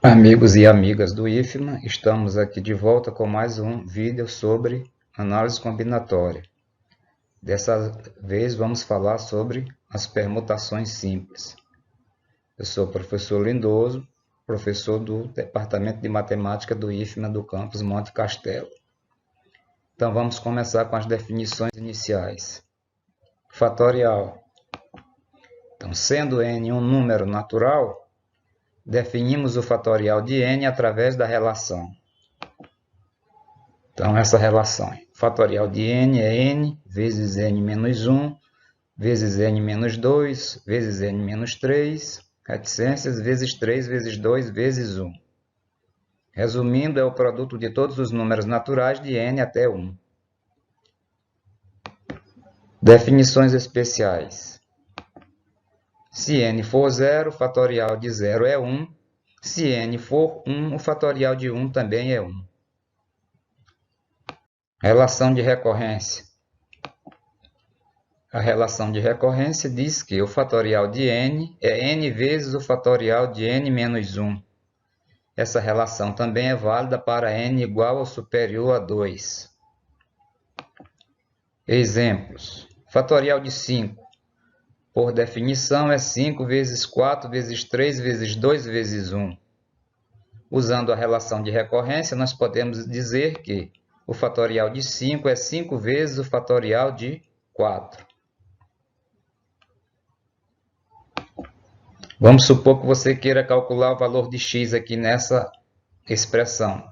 Amigos e amigas do IFMA, estamos aqui de volta com mais um vídeo sobre análise combinatória. Dessa vez vamos falar sobre as permutações simples. Eu sou o professor Lindoso, professor do Departamento de Matemática do IFMA do campus Monte Castelo. Então vamos começar com as definições iniciais. Fatorial. Então, sendo n um número natural, definimos o fatorial de n através da relação. Então, essa relação, fatorial de n é n vezes n menos 1, vezes n menos 2, vezes n menos 3, reticências, vezes 3, vezes 2, vezes 1. Resumindo, é o produto de todos os números naturais de n até 1. Definições especiais. Se n for 0, o fatorial de 0 é 1. Se n for 1, o fatorial de 1 também é 1. Relação de recorrência. A relação de recorrência diz que o fatorial de n é n vezes o fatorial de n menos 1. Essa relação também é válida para n igual ou superior a 2. Exemplos. Fatorial de 5. Por definição, é 5 vezes 4 vezes 3 vezes 2 vezes 1. Usando a relação de recorrência, nós podemos dizer que o fatorial de 5 é 5 vezes o fatorial de 4. Vamos supor que você queira calcular o valor de x aqui nessa expressão.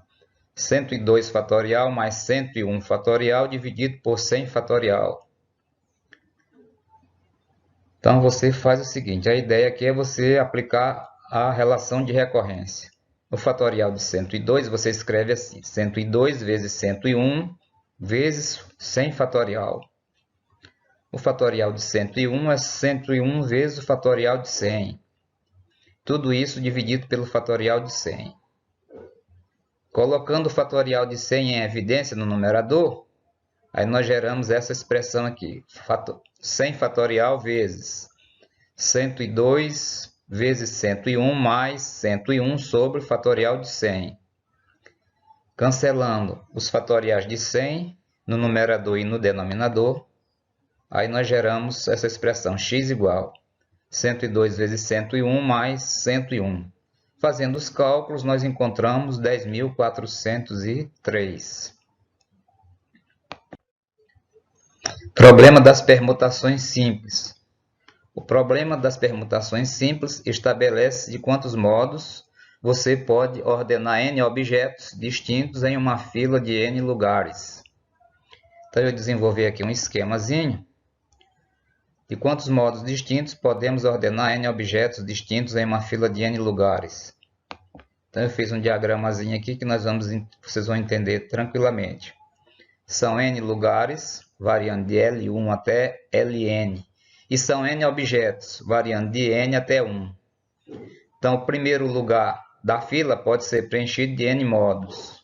102 fatorial mais 101 fatorial dividido por 100 fatorial. Então, você faz o seguinte, a ideia aqui é você aplicar a relação de recorrência. O fatorial de 102, você escreve assim, 102 vezes 101 vezes 100 fatorial. O fatorial de 101 é 101 vezes o fatorial de 100. Tudo isso dividido pelo fatorial de 100. Colocando o fatorial de 100 em evidência no numerador, aí nós geramos essa expressão aqui, 100 fatorial vezes 102 vezes 101 mais 101 sobre o fatorial de 100. Cancelando os fatoriais de 100 no numerador e no denominador, aí nós geramos essa expressão x igual 102 vezes 101 mais 101. Fazendo os cálculos, nós encontramos 10.403. Problema das permutações simples. O problema das permutações simples estabelece de quantos modos você pode ordenar n objetos distintos em uma fila de n lugares. Então, eu desenvolvi aqui um esquemazinho de quantos modos distintos podemos ordenar n objetos distintos em uma fila de n lugares. Então, eu fiz um diagramazinho aqui que vocês vão entender tranquilamente. São n lugares, variando de L1 até Ln. E são n objetos, variando de n até 1. Então, o primeiro lugar da fila pode ser preenchido de n modos.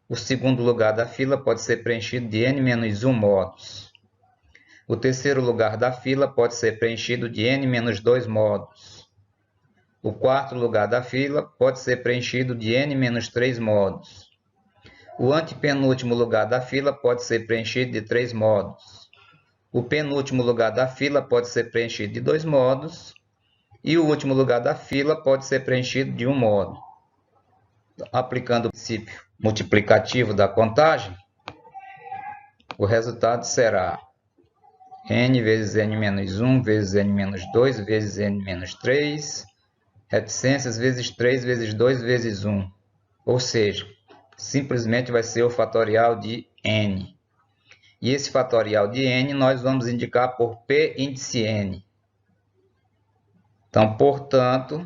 O segundo lugar da fila pode ser preenchido de n menos 1 modos. O terceiro lugar da fila pode ser preenchido de n menos 2 modos. O quarto lugar da fila pode ser preenchido de n menos 3 modos. O antepenúltimo lugar da fila pode ser preenchido de 3 modos. O penúltimo lugar da fila pode ser preenchido de 2 modos. E o último lugar da fila pode ser preenchido de 1 modo. Aplicando o princípio multiplicativo da contagem, o resultado será n vezes n menos 1 vezes n menos 2 vezes n menos 3, reticências vezes 3 vezes 2 vezes 1. Ou seja, simplesmente vai ser o fatorial de n. E esse fatorial de n nós vamos indicar por P índice n. Então, portanto,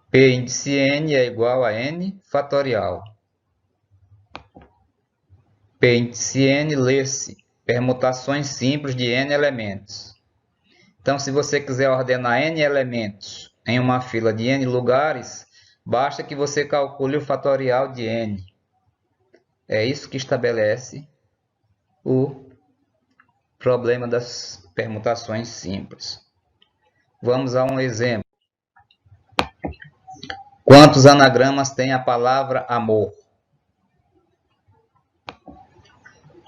P índice n é igual a n fatorial. P índice n lê-se permutações simples de n elementos. Então, se você quiser ordenar n elementos em uma fila de n lugares, basta que você calcule o fatorial de n. É isso que estabelece o problema das permutações simples. Vamos a um exemplo. Quantos anagramas tem a palavra amor?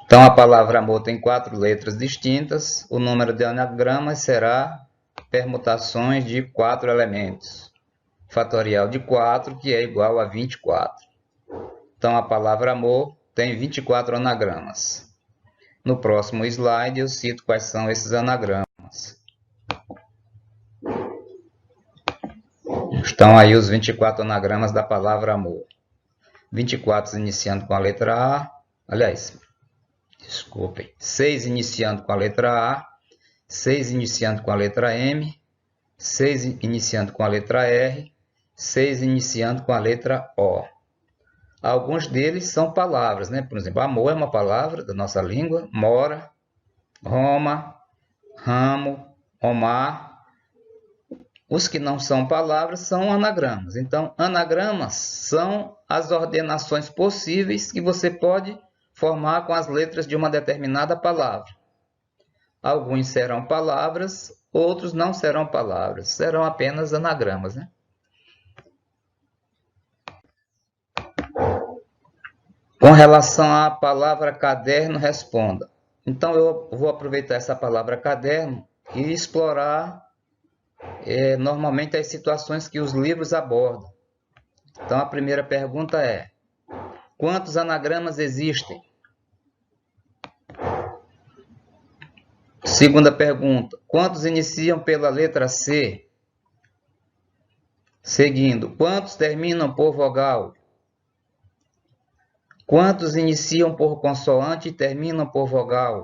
Então, a palavra amor tem 4 letras distintas. O número de anagramas será permutações de 4 elementos. Fatorial de 4, que é igual a 24. Então, a palavra amor tem 24 anagramas. No próximo slide, eu cito quais são esses anagramas. Estão aí os 24 anagramas da palavra amor. 24 iniciando com a letra A. Aliás, desculpem. 6 iniciando com a letra A. 6 iniciando com a letra M. 6 iniciando com a letra R. 6 iniciando com a letra O. Alguns deles são palavras, né? Por exemplo, amor é uma palavra da nossa língua. Mora, Roma, ramo, Omar. Os que não são palavras são anagramas. Então, anagramas são as ordenações possíveis que você pode formar com as letras de uma determinada palavra. Alguns serão palavras, outros não serão palavras, serão apenas anagramas, né? Com relação à palavra caderno, responda. Então, eu vou aproveitar essa palavra caderno e explorar normalmente as situações que os livros abordam. Então, a primeira pergunta é: quantos anagramas existem? Segunda pergunta: quantos iniciam pela letra C? Seguindo: quantos terminam por vogal? Quantos iniciam por consoante e terminam por vogal?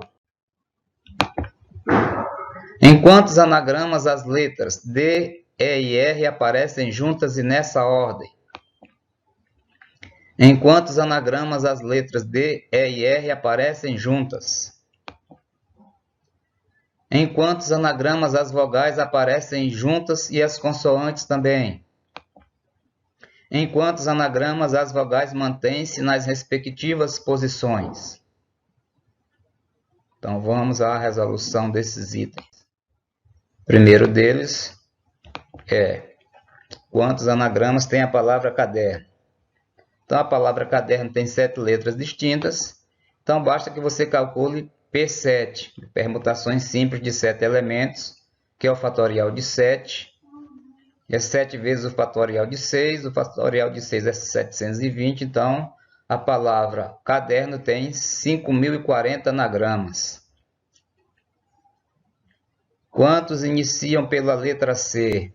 Em quantos anagramas as letras D, E e R aparecem juntas e nessa ordem? Em quantos anagramas as letras D, E e R aparecem juntas? Em quantos anagramas as vogais aparecem juntas e as consoantes também? Em quantos anagramas as vogais mantêm-se nas respectivas posições? Então, vamos à resolução desses itens. O primeiro deles é: quantos anagramas tem a palavra caderno? Então, a palavra caderno tem 7 letras distintas. Então, basta que você calcule P7, permutações simples de 7 elementos, que é o fatorial de 7. É 7 vezes o fatorial de 6. O fatorial de 6 é 720. Então, a palavra caderno tem 5.040 anagramas. Quantos iniciam pela letra C?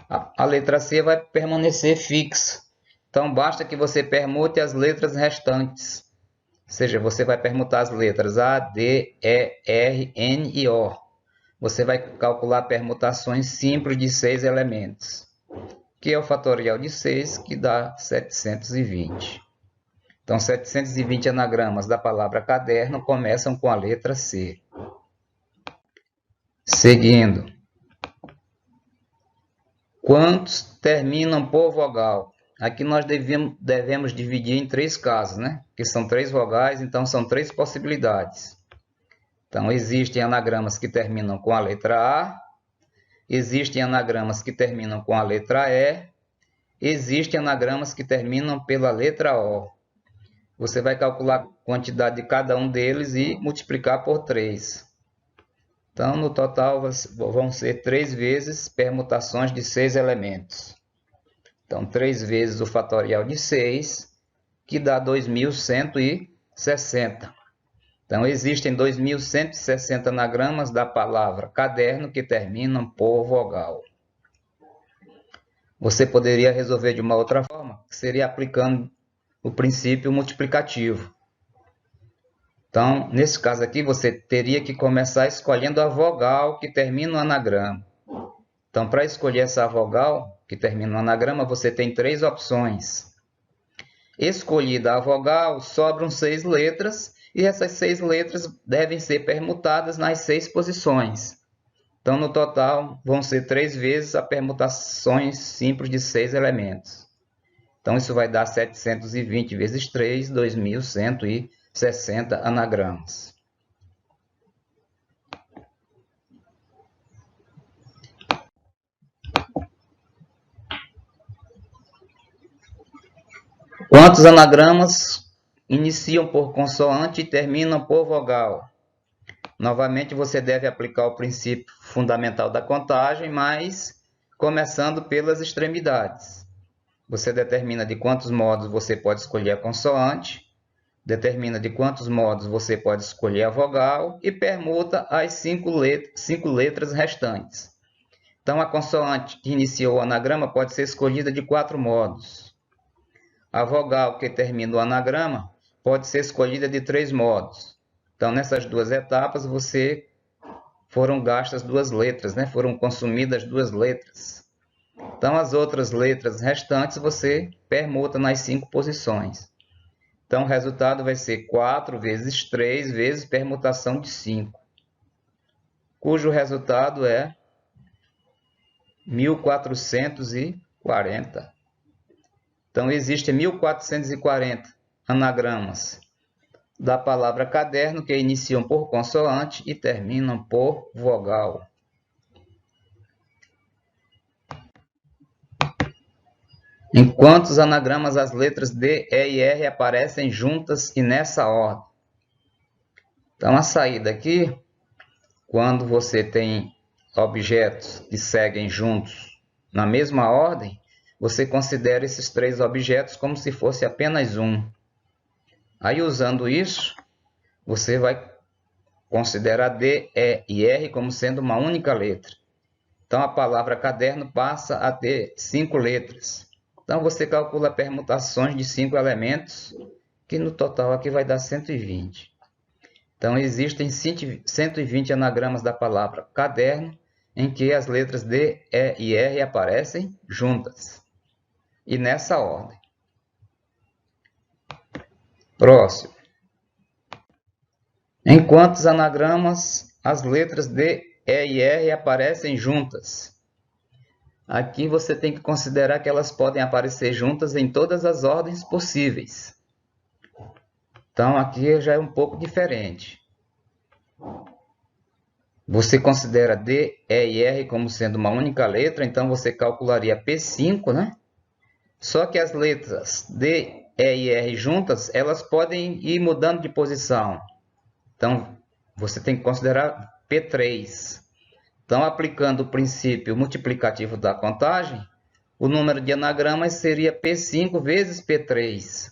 A letra C vai permanecer fixa. Então, basta que você permute as letras restantes. Ou seja, você vai permutar as letras A, D, E, R, N e O. Você vai calcular permutações simples de 6 elementos, que é o fatorial de 6, que dá 720. Então, 720 anagramas da palavra caderno começam com a letra C. Seguindo: quantos terminam por vogal? Aqui nós devemos dividir em 3 casos, né? Que são 3 vogais, então são 3 possibilidades. Então, existem anagramas que terminam com a letra A, existem anagramas que terminam com a letra E, existem anagramas que terminam pela letra O. Você vai calcular a quantidade de cada um deles e multiplicar por 3. Então, no total, vão ser 3 vezes permutações de 6 elementos. Então, 3 vezes o fatorial de 6, que dá 2.160. Então, existem 2.160 anagramas da palavra caderno que terminam por vogal. Você poderia resolver de uma outra forma, que seria aplicando o princípio multiplicativo. Então, nesse caso aqui, você teria que começar escolhendo a vogal que termina o anagrama. Então, para escolher essa vogal que termina o anagrama, você tem 3 opções. Escolhida a vogal, sobram 6 letras, e essas 6 letras devem ser permutadas nas 6 posições. Então, no total, vão ser 3 vezes as permutações simples de 6 elementos. Então, isso vai dar 720 vezes 3, 2.160 anagramas. Quantos anagramas iniciam por consoante e terminam por vogal? Novamente, você deve aplicar o princípio fundamental da contagem, mas começando pelas extremidades. Você determina de quantos modos você pode escolher a consoante, determina de quantos modos você pode escolher a vogal e permuta as 5 letras restantes. Então, a consoante que iniciou o anagrama pode ser escolhida de 4 modos. A vogal que termina o anagrama pode ser escolhida de 3 modos. Então, nessas duas etapas, foram gastas 2 letras, né? Foram consumidas 2 letras. Então, as outras letras restantes você permuta nas 5 posições. Então, o resultado vai ser 4 vezes 3 vezes permutação de 5, cujo resultado é 1440. Então, existem 1440 anagramas da palavra caderno que iniciam por consoante e terminam por vogal. Em quantos anagramas as letras D, E e R aparecem juntas e nessa ordem? Então, a saída aqui, quando você tem objetos que seguem juntos na mesma ordem, você considera esses 3 objetos como se fosse apenas um. Aí, usando isso, você vai considerar D, E e R como sendo uma única letra. Então, a palavra caderno passa a ter 5 letras. Então, você calcula permutações de 5 elementos, que no total aqui vai dar 120. Então, existem 120 anagramas da palavra caderno, em que as letras D, E e R aparecem juntas. E nessa ordem. Próximo. Em quantos anagramas as letras D, E e R aparecem juntas? Aqui você tem que considerar que elas podem aparecer juntas em todas as ordens possíveis. Então, aqui já é um pouco diferente. Você considera D, E e R como sendo uma única letra, então você calcularia P5, né? Só que as letras D, E e R juntas, elas podem ir mudando de posição. Então, você tem que considerar P3. Então, aplicando o princípio multiplicativo da contagem, o número de anagramas seria P5 vezes P3,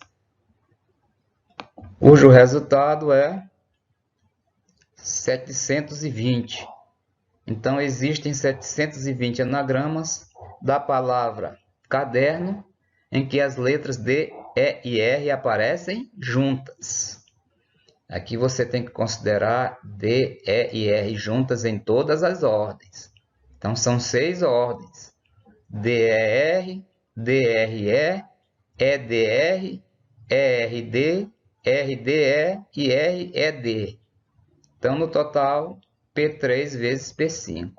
cujo resultado é 720. Então, existem 720 anagramas da palavra caderno, em que as letras D, E e R aparecem juntas. Aqui você tem que considerar D, E e R juntas em todas as ordens. Então, são 6 ordens. DER, DRE, EDR, ERD, RDE e RED. Então, no total, P3 vezes P5.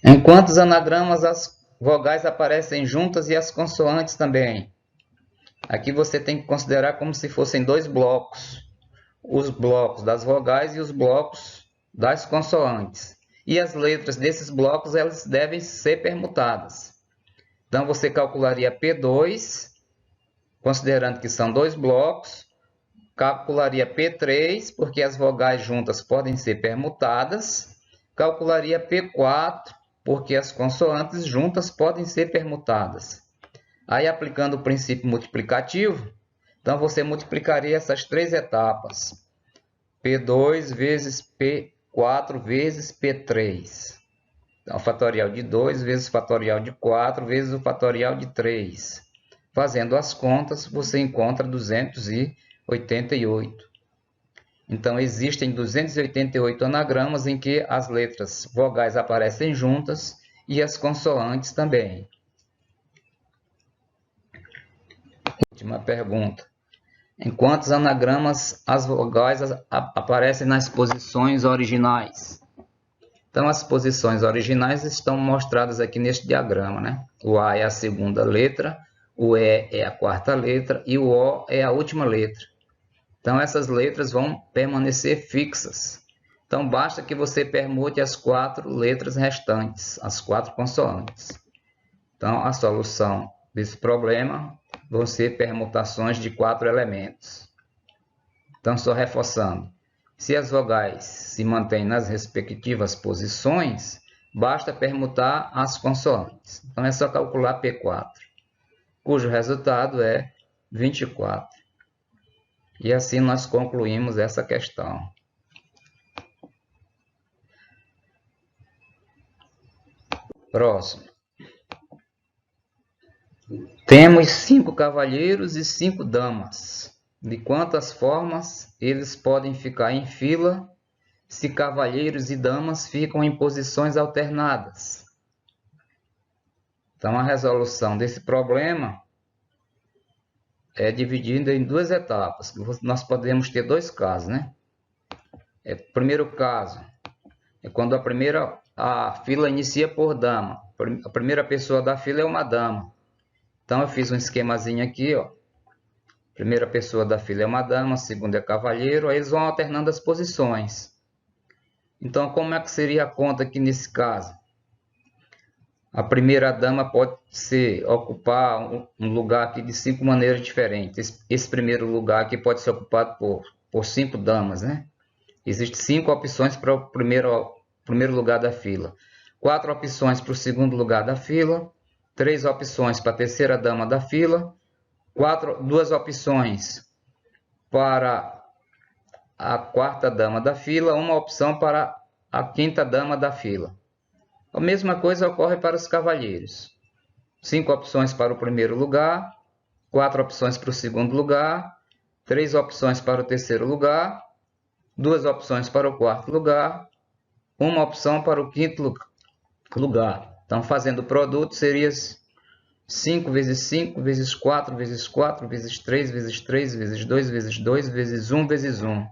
Em quantos anagramas as vogais aparecem juntas e as consoantes também? Aqui você tem que considerar como se fossem 2 blocos. Os blocos das vogais e os blocos das consoantes. E as letras desses blocos elas devem ser permutadas. Então, você calcularia P2, considerando que são 2 blocos. Calcularia P3, porque as vogais juntas podem ser permutadas. Calcularia P4, porque as consoantes juntas podem ser permutadas. Aí, aplicando o princípio multiplicativo, então você multiplicaria essas 3 etapas. P2 vezes P4 vezes P3. Então, o fatorial de 2 vezes o fatorial de 4 vezes o fatorial de 3. Fazendo as contas, você encontra 288. Então, existem 288 anagramas em que as letras vogais aparecem juntas e as consoantes também. Última pergunta. Em quantos anagramas as vogais aparecem nas posições originais? Então, as posições originais estão mostradas aqui neste diagrama, né? O A é a segunda letra, o E é a quarta letra e o O é a última letra. Então, essas letras vão permanecer fixas. Então, basta que você permute as 4 letras restantes, as 4 consoantes. Então, a solução desse problema vão ser permutações de 4 elementos. Então, só reforçando, se as vogais se mantêm nas respectivas posições, basta permutar as consoantes. Então, é só calcular P4, cujo resultado é 24. E assim nós concluímos essa questão. Próximo. Temos 5 cavalheiros e 5 damas. De quantas formas eles podem ficar em fila se cavalheiros e damas ficam em posições alternadas? Então, a resolução desse problema é dividida em 2 etapas. Nós podemos ter 2 casos, né? O primeiro caso é quando a fila inicia por dama. A primeira pessoa da fila é uma dama. Então, eu fiz um esquemazinho aqui, ó. Primeira pessoa da fila é uma dama, a segunda é cavalheiro, aí eles vão alternando as posições. Então, como é que seria a conta aqui nesse caso? A primeira dama pode ocupar um lugar aqui de 5 maneiras diferentes. Esse primeiro lugar aqui pode ser ocupado por 5 damas, né? Existem 5 opções para o primeiro lugar da fila. 4 opções para o segundo lugar da fila. 3 opções para a terceira dama da fila. 2 opções para a quarta dama da fila, uma opção para a quinta dama da fila. A mesma coisa ocorre para os cavalheiros. 5 opções para o primeiro lugar, 4 opções para o segundo lugar, 3 opções para o terceiro lugar, 2 opções para o quarto lugar, uma opção para o quinto lugar. Então, fazendo o produto, seria 5 vezes 5, vezes 4, vezes 4, vezes 3, vezes 3, vezes 2, vezes 2, vezes 1, vezes 1.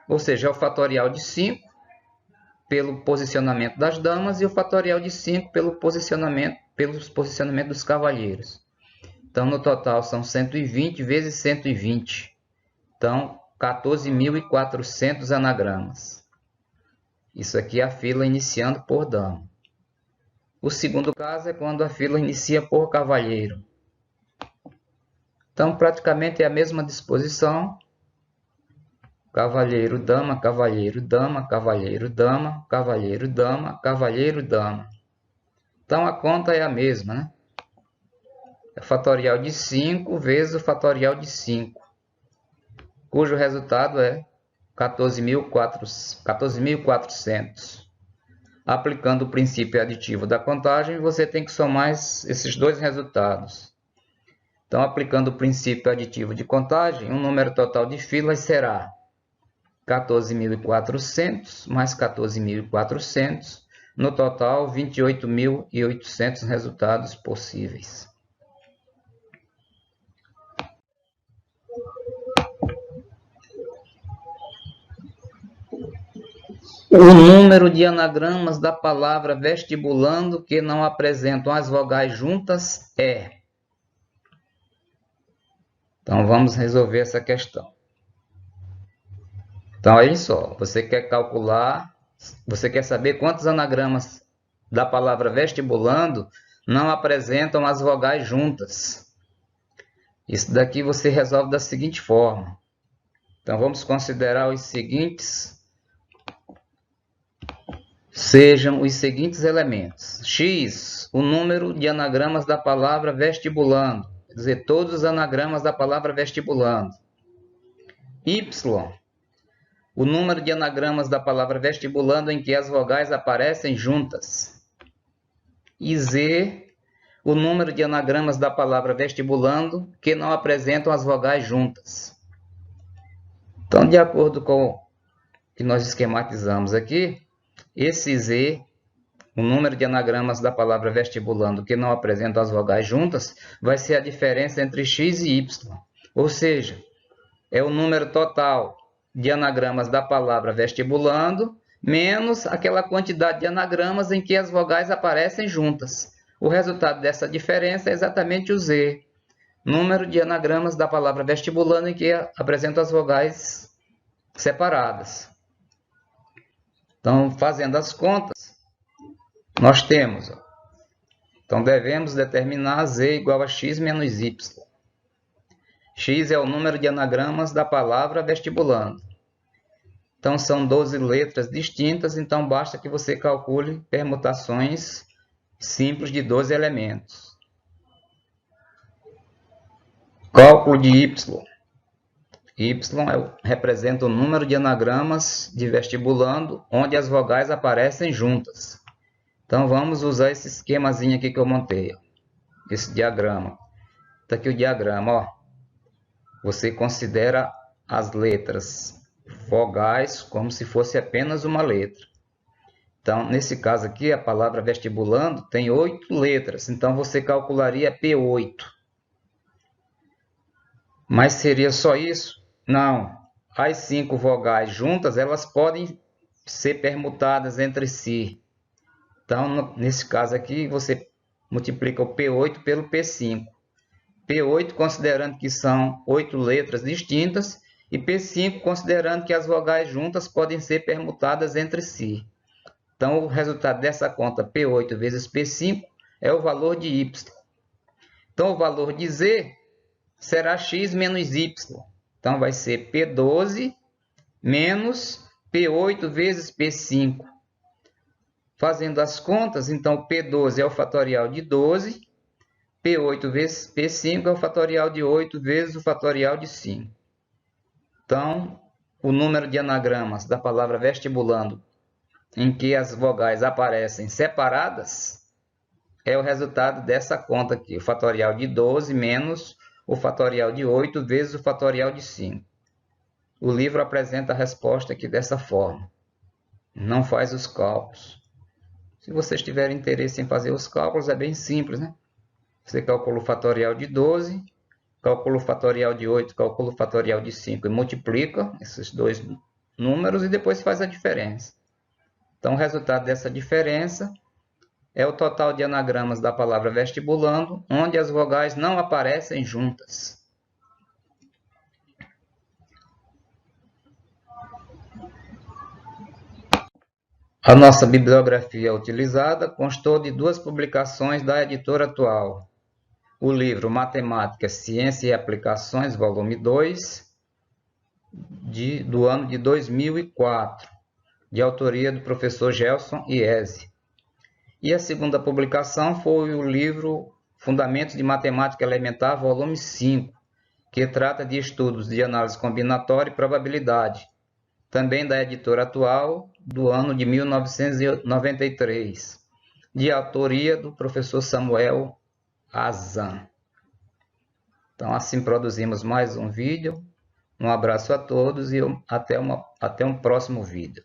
Ou seja, é o fatorial de 5 pelo posicionamento das damas e o fatorial de 5 pelo posicionamento dos cavalheiros. Então, no total, são 120 vezes 120. Então, 14.400 anagramas. Isso aqui é a fila iniciando por dama. O segundo caso é quando a fila inicia por cavalheiro. Então, praticamente é a mesma disposição. Cavalheiro, dama, cavalheiro, dama, cavalheiro, dama, cavalheiro, dama, cavalheiro, dama. Então, a conta é a mesma, né? É o fatorial de 5 vezes o fatorial de 5, cujo resultado é 14.400. Aplicando o princípio aditivo da contagem, você tem que somar esses 2 resultados. Então, aplicando o princípio aditivo de contagem, o número total de filas será 14.400 mais 14.400, no total 28.800 resultados possíveis. O número de anagramas da palavra vestibulando que não apresentam as vogais juntas é. Então, vamos resolver essa questão. Então, olha só, você quer saber quantos anagramas da palavra vestibulando não apresentam as vogais juntas. Isso daqui você resolve da seguinte forma. Então, vamos considerar os seguintes. Sejam os seguintes elementos. X, o número de anagramas da palavra vestibulando. Quer dizer, todos os anagramas da palavra vestibulando. Y, o número de anagramas da palavra vestibulando em que as vogais aparecem juntas. E Z, o número de anagramas da palavra vestibulando que não apresentam as vogais juntas. Então, de acordo com o que nós esquematizamos aqui, esse Z, o número de anagramas da palavra vestibulando que não apresentam as vogais juntas, vai ser a diferença entre X e Y. Ou seja, é o número total de anagramas da palavra vestibulando, menos aquela quantidade de anagramas em que as vogais aparecem juntas. O resultado dessa diferença é exatamente o Z, número de anagramas da palavra vestibulando em que apresentam as vogais separadas. Então, fazendo as contas, nós temos Então, devemos determinar Z igual a x menos y. X é o número de anagramas da palavra vestibulando. Então, são 12 letras distintas, então basta que você calcule permutações simples de 12 elementos. Cálculo de Y. Y representa o número de anagramas de vestibulando, onde as vogais aparecem juntas. Então, vamos usar esse esquemazinho aqui que eu montei. Esse diagrama. Está aqui o diagrama, ó. Você considera as letras vogais como se fosse apenas uma letra. Então, nesse caso aqui, a palavra vestibulando tem 8 letras. Então, você calcularia P8. Mas seria só isso? Não. As 5 vogais juntas, elas podem ser permutadas entre si. Então, nesse caso aqui, você multiplica o P8 pelo P5. P8 considerando que são 8 letras distintas e P5 considerando que as vogais juntas podem ser permutadas entre si. Então, o resultado dessa conta P8 vezes P5 é o valor de Y. Então, o valor de Z será x menos y. Então, vai ser P12 menos P8 vezes P5. Fazendo as contas, então, P12 é o fatorial de 12, P8 vezes P5 é o fatorial de 8 vezes o fatorial de 5. Então, o número de anagramas da palavra vestibulando, em que as vogais aparecem separadas, é o resultado dessa conta aqui, o fatorial de 12 menos o fatorial de 8 vezes o fatorial de 5. O livro apresenta a resposta aqui dessa forma. Não faz os cálculos. Se vocês tiverem interesse em fazer os cálculos, é bem simples, né? Você calcula o fatorial de 12, calcula o fatorial de 8, calcula o fatorial de 5 e multiplica esses dois números e depois faz a diferença. Então, o resultado dessa diferença é o total de anagramas da palavra vestibulando, onde as vogais não aparecem juntas. A nossa bibliografia utilizada constou de 2 publicações da editora atual. O livro Matemática, Ciência e Aplicações, volume 2, do ano de 2004, de autoria do professor Gelson Iese. E a segunda publicação foi o livro Fundamentos de Matemática Elementar, volume 5, que trata de estudos de análise combinatória e probabilidade, também da editora atual, do ano de 1993, de autoria do professor Samuel Azan. Então, assim produzimos mais um vídeo. Um abraço a todos e até um próximo vídeo.